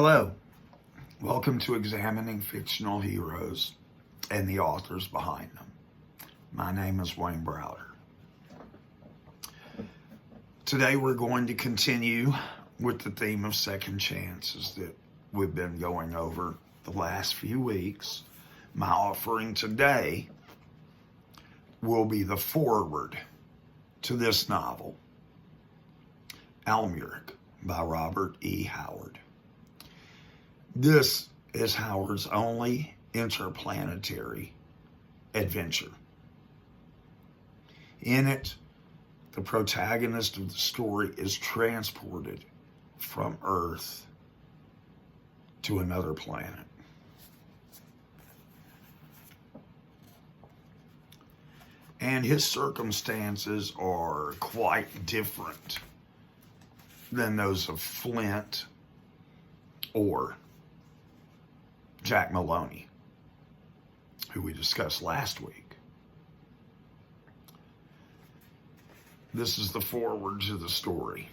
Hello, welcome to Examining Fictional Heroes and the authors behind them. My name is Wayne Browder. Today we're going to continue with the theme of second chances that we've been going over the last few weeks. My offering today will be the foreword to this novel, Almuric by Robert E. Howard. This is Howard's only interplanetary adventure. In it, the protagonist of the story is transported from Earth to another planet. And his circumstances are quite different than those of Flint or Jack Maloney, who we discussed last week. This is the foreword to the story.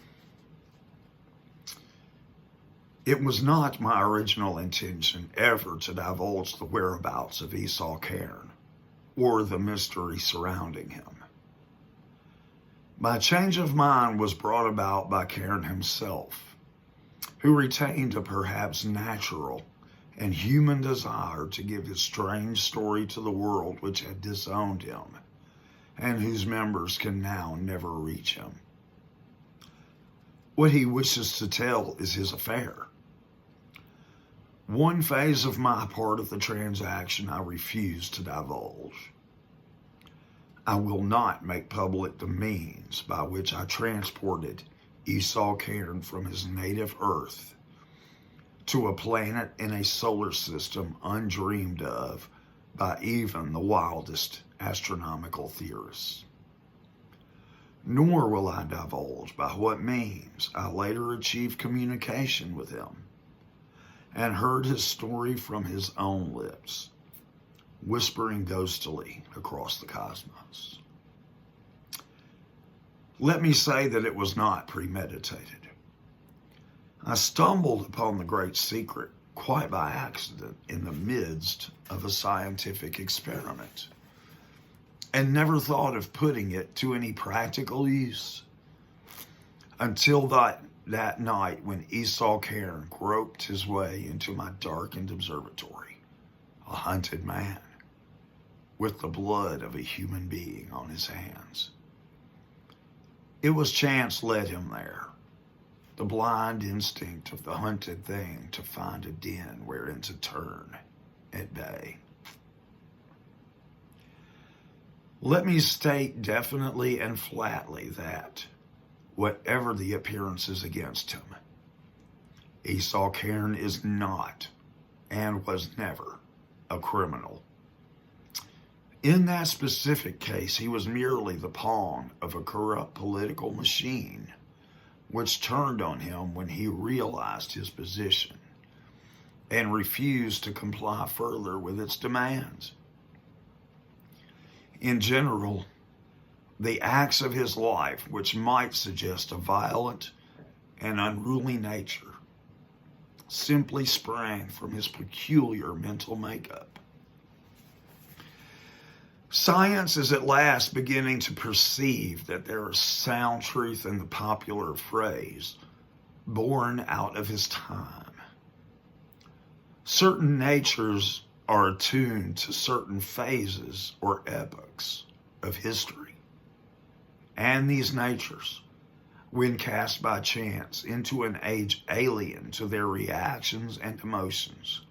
It was not my original intention ever to divulge the whereabouts of Esau Cairn or the mystery surrounding him. My change of mind was brought about by Cairn himself, who retained a perhaps natural and human desire to give his strange story to the world which had disowned him and whose members can now never reach him. What he wishes to tell is his affair. One phase of my part of the transaction I refuse to divulge. I will not make public the means by which I transported Esau Cairn from his native Earth to a planet in a solar system undreamed of by even the wildest astronomical theorists. Nor will I divulge by what means I later achieved communication with him and heard his story from his own lips, whispering ghostily across the cosmos. Let me say that it was not premeditated. I stumbled upon the great secret quite by accident in the midst of a scientific experiment and never thought of putting it to any practical use until that night when Esau Cairn groped his way into my darkened observatory, a hunted man with the blood of a human being on his hands. It was chance led him there. The blind instinct of the hunted thing to find a den wherein to turn at bay. Let me state definitely and flatly that, whatever the appearances against him, Esau Cairn is not and was never a criminal. In that specific case, he was merely the pawn of a corrupt political machine which turned on him when he realized his position and refused to comply further with its demands. In general, the acts of his life, which might suggest a violent and unruly nature, simply sprang from his peculiar mental makeup. Science is at last beginning to perceive that there is sound truth in the popular phrase, born out of his time. Certain natures are attuned to certain phases or epochs of history. And these natures, when cast by chance into an age alien to their reactions and emotions,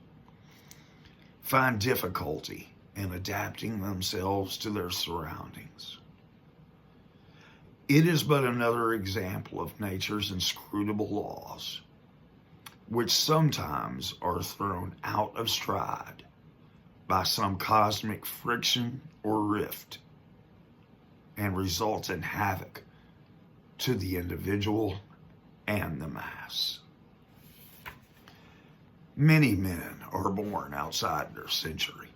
find difficulty in adapting themselves to their surroundings. It is but another example of nature's inscrutable laws, which sometimes are thrown out of stride by some cosmic friction or rift and result in havoc to the individual and the mass. Many men are born outside their century.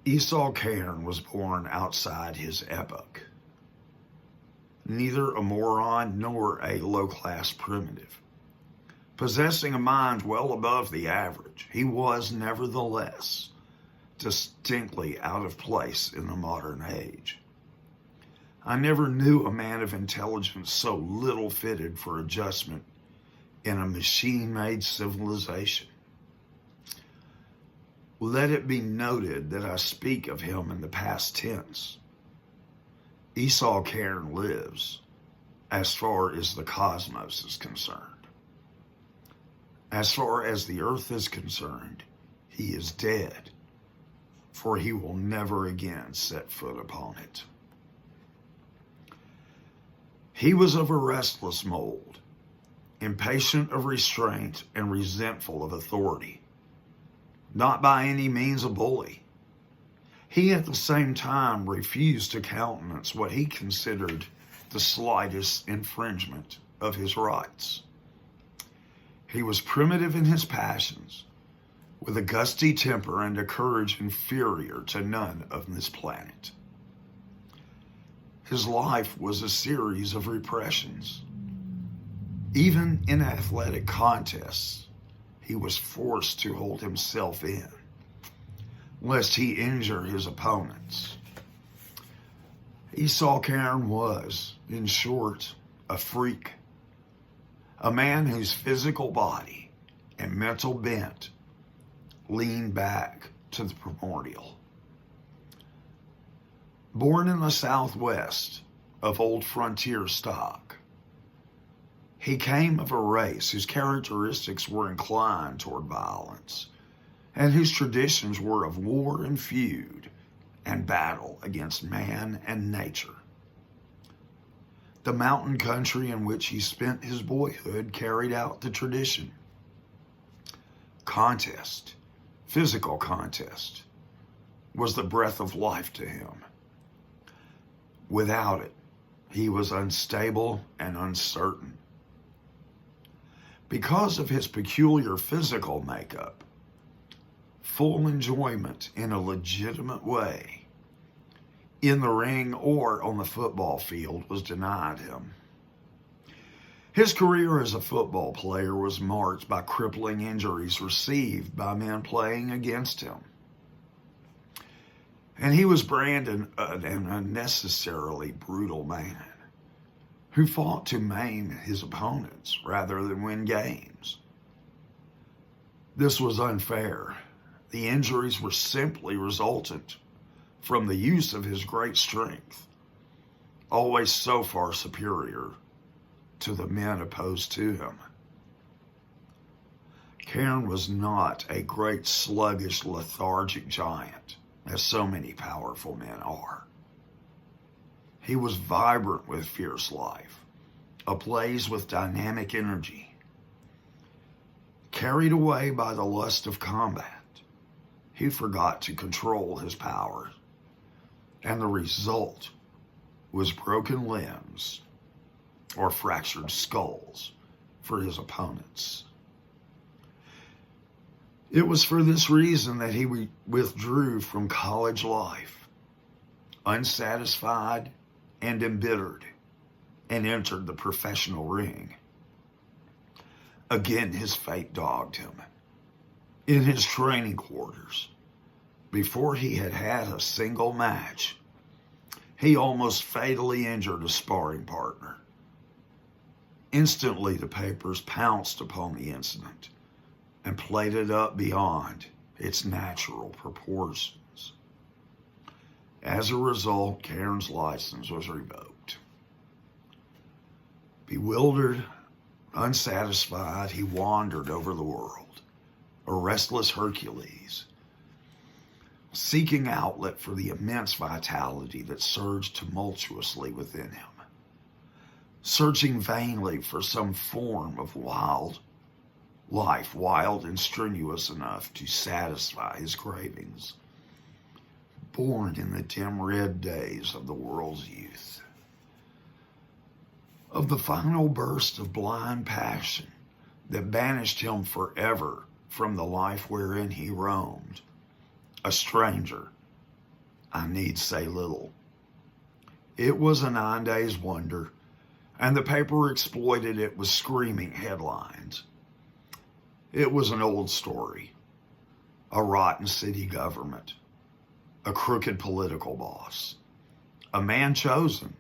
Esau Cairn was born outside his epoch. Neither a moron nor a low-class primitive, Possessing a mind well above the average, he was nevertheless distinctly out of place in the modern age. I never knew a man of intelligence so little fitted for adjustment in a machine-made civilization. Let it be noted that I speak of him in the past tense. Esau Cairn lives as far as the cosmos is concerned. As far as the earth is concerned, he is dead, for he will never again set foot upon it. He was of a restless mold, impatient of restraint and resentful of authority, not by any means a bully. He at the same time refused to countenance what he considered the slightest infringement of his rights. He was primitive in his passions, with a gusty temper and a courage inferior to none of this planet. His life was a series of repressions. Even in athletic contests, he was forced to hold himself in, lest he injure his opponents. Esau Cairn was, in short, a freak, a man whose physical body and mental bent leaned back to the primordial. Born in the Southwest of old frontier stock, he came of a race whose characteristics were inclined toward violence and whose traditions were of war and feud and battle against man and nature. The mountain country in which he spent his boyhood carried out the tradition. Contest, physical contest, was the breath of life to him. Without it, he was unstable and uncertain. Because of his peculiar physical makeup, full enjoyment in a legitimate way, in the ring or on the football field, was denied him. His career as a football player was marked by crippling injuries received by men playing against him. And he was branded an unnecessarily brutal man who fought to maim his opponents rather than win games. This was unfair. The injuries were simply resultant from the use of his great strength, always so far superior to the men opposed to him. Cairn was not a great sluggish, lethargic giant, as so many powerful men are. He was vibrant with fierce life, ablaze with dynamic energy. Carried away by the lust of combat, he forgot to control his power, and the result was broken limbs or fractured skulls for his opponents. It was for this reason that he withdrew from college life, unsatisfied and embittered, and entered the professional ring. Again, his fate dogged him. In his training quarters, before he had had a single match, he almost fatally injured a sparring partner. Instantly, the papers pounced upon the incident and played it up beyond its natural proportions. As a result, Cairn's license was revoked. Bewildered, unsatisfied, he wandered over the world, a restless Hercules, seeking outlet for the immense vitality that surged tumultuously within him, searching vainly for some form of wild life, wild and strenuous enough to satisfy his cravings, born in the dim red days of the world's youth. Of the final burst of blind passion that banished him forever from the life wherein he roamed, a stranger, I need say little. It was a 9 days wonder, and the paper exploited it with screaming headlines. It was an old story. A rotten city government, a crooked political boss, a man chosen,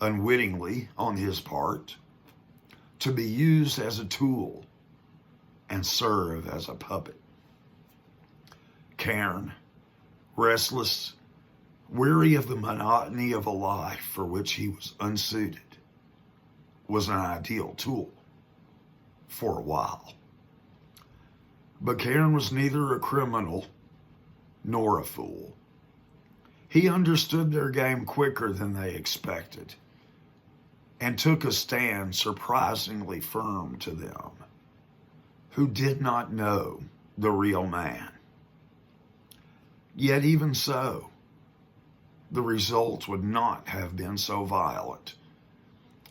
unwittingly on his part, to be used as a tool and serve as a puppet. Cairn, restless, weary of the monotony of a life for which he was unsuited, was an ideal tool for a while. But Cairn was neither a criminal nor a fool. He understood their game quicker than they expected and took a stand surprisingly firm to them, who did not know the real man. Yet even so, the results would not have been so violent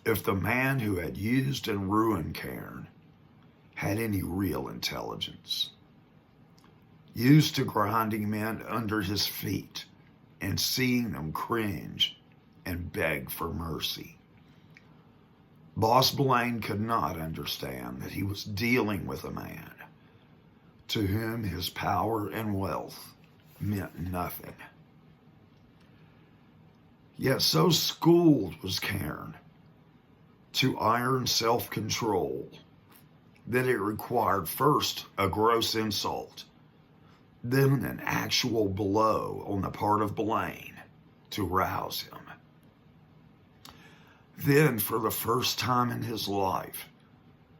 if the man who had used and ruined Cairn had any real intelligence. Used to grinding men under his feet and seeing them cringe and beg for mercy. Boss Blaine could not understand that he was dealing with a man to whom his power and wealth meant nothing. Yet so schooled was Cairn to iron self-control that it required first a gross insult, then an actual blow on the part of Blaine to rouse him. Then, for the first time in his life,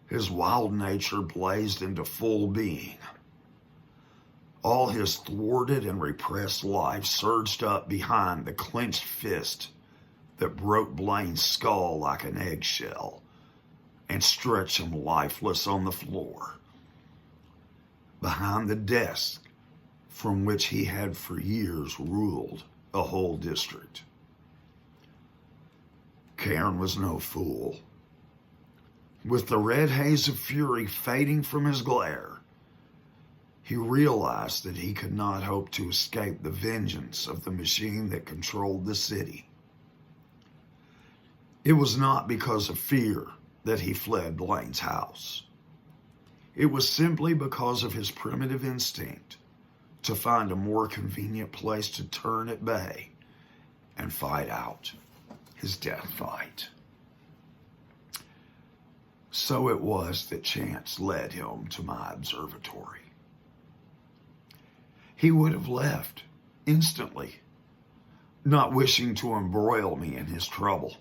his wild nature blazed into full being. All his thwarted and repressed life surged up behind the clenched fist that broke Blaine's skull like an eggshell and stretched him lifeless on the floor, behind the desk from which he had for years ruled a whole district. Cairn was no fool. With the red haze of fury fading from his glare, he realized that he could not hope to escape the vengeance of the machine that controlled the city. It was not because of fear that he fled Blaine's house. It was simply because of his primitive instinct to find a more convenient place to turn at bay and fight out his death fight. So it was that chance led him to my observatory. He would have left instantly, not wishing to embroil me in his trouble.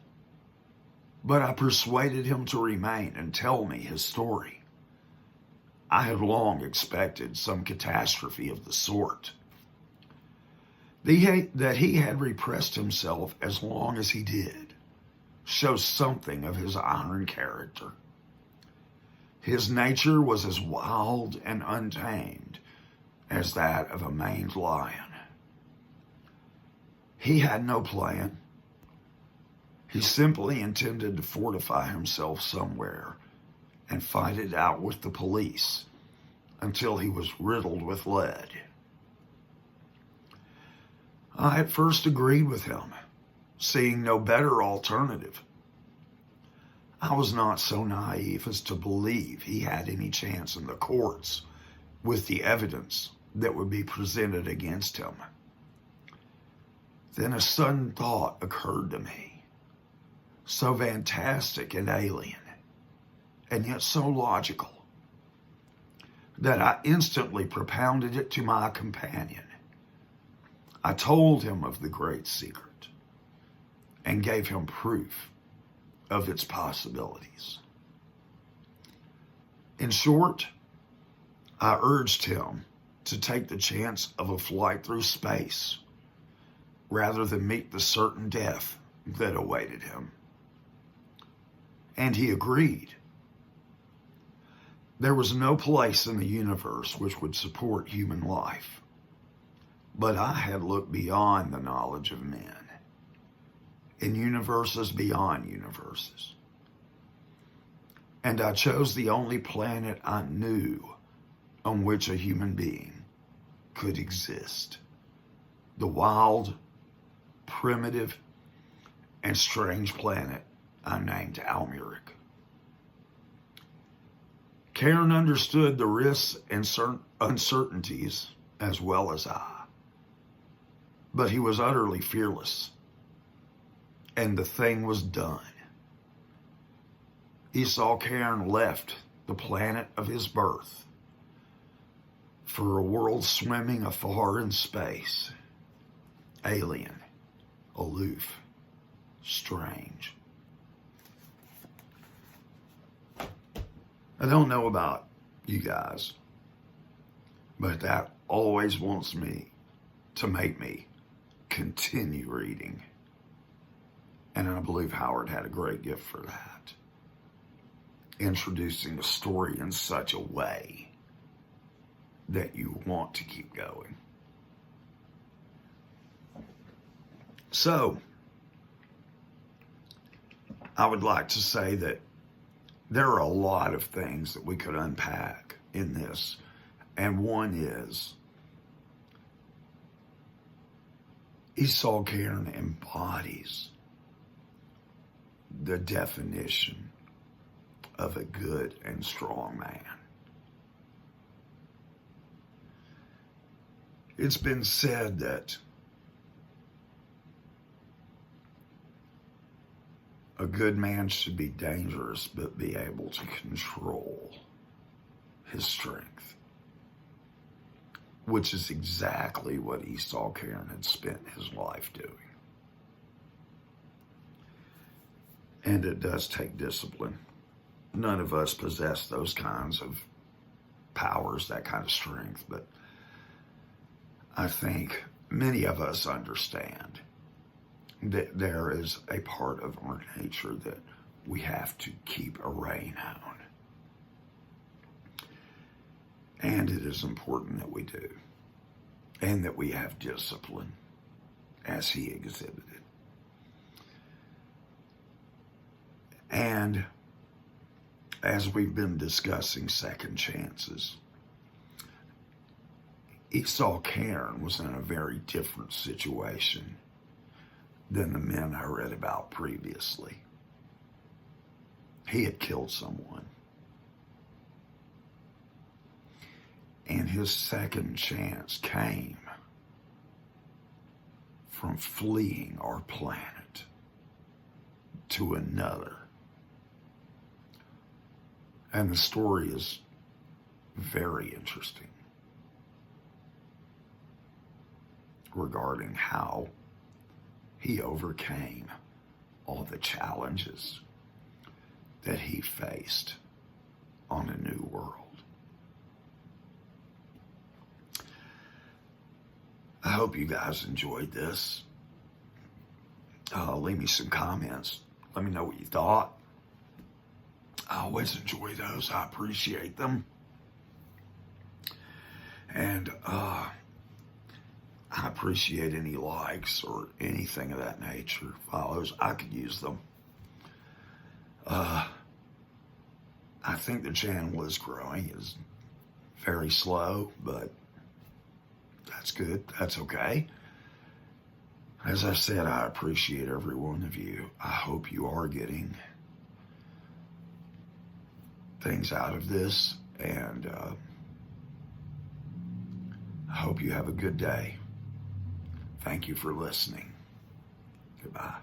But I persuaded him to remain and tell me his story. I had long expected some catastrophe of the sort. That he had repressed himself as long as he did shows something of his iron character. His nature was as wild and untamed as that of a maned lion. He had no plan. He simply intended to fortify himself somewhere and fight it out with the police until he was riddled with lead. I at first agreed with him, seeing no better alternative. I was not so naive as to believe he had any chance in the courts with the evidence that would be presented against him. Then a sudden thought occurred to me, so fantastic and alien, and yet so logical, that I instantly propounded it to my companion. I told him of the great secret and gave him proof of its possibilities. In short, I urged him to take the chance of a flight through space rather than meet the certain death that awaited him. And he agreed. There was no place in the universe which would support human life, but I had looked beyond the knowledge of men, in universes beyond universes. And I chose the only planet I knew on which a human being could exist. The wild, primitive, and strange planet I named Almuric. Karen understood the risks and uncertainties as well as I, but he was utterly fearless, and the thing was done. Esau Cairn left the planet of his birth for a world swimming afar in space, alien, aloof, strange. I don't know about you guys, but that always wants me to make me continue reading. And I believe Howard had a great gift for that. Introducing a story in such a way that you want to keep going. So, I would like to say that there are a lot of things that we could unpack in this. And one is Esau Cairn embodies the definition of a good and strong man. It's been said that a good man should be dangerous, but be able to control his strength, which is exactly what Esau Cairn had spent his life doing. And it does take discipline. None of us possess those kinds of powers, that kind of strength, but I think many of us understand that there is a part of our nature that we have to keep a rein on. And it is important that we do, and that we have discipline as he exhibited. And as we've been discussing second chances, Esau Cairn was in a very different situation than the men I read about previously. He had killed someone. And his second chance came from fleeing our planet to another. And the story is very interesting regarding how he overcame all the challenges that he faced on a new world. I hope you guys enjoyed this. Leave me some comments. Let me know what you thought. I always enjoy those. I appreciate them. And I appreciate any likes or anything of that nature. Follows, I could use them. I think the channel is growing. It's very slow, but that's good. That's okay. As I said, I appreciate every one of you. I hope you are getting things out of this, and I hope you have a good day. Thank you for listening. Goodbye.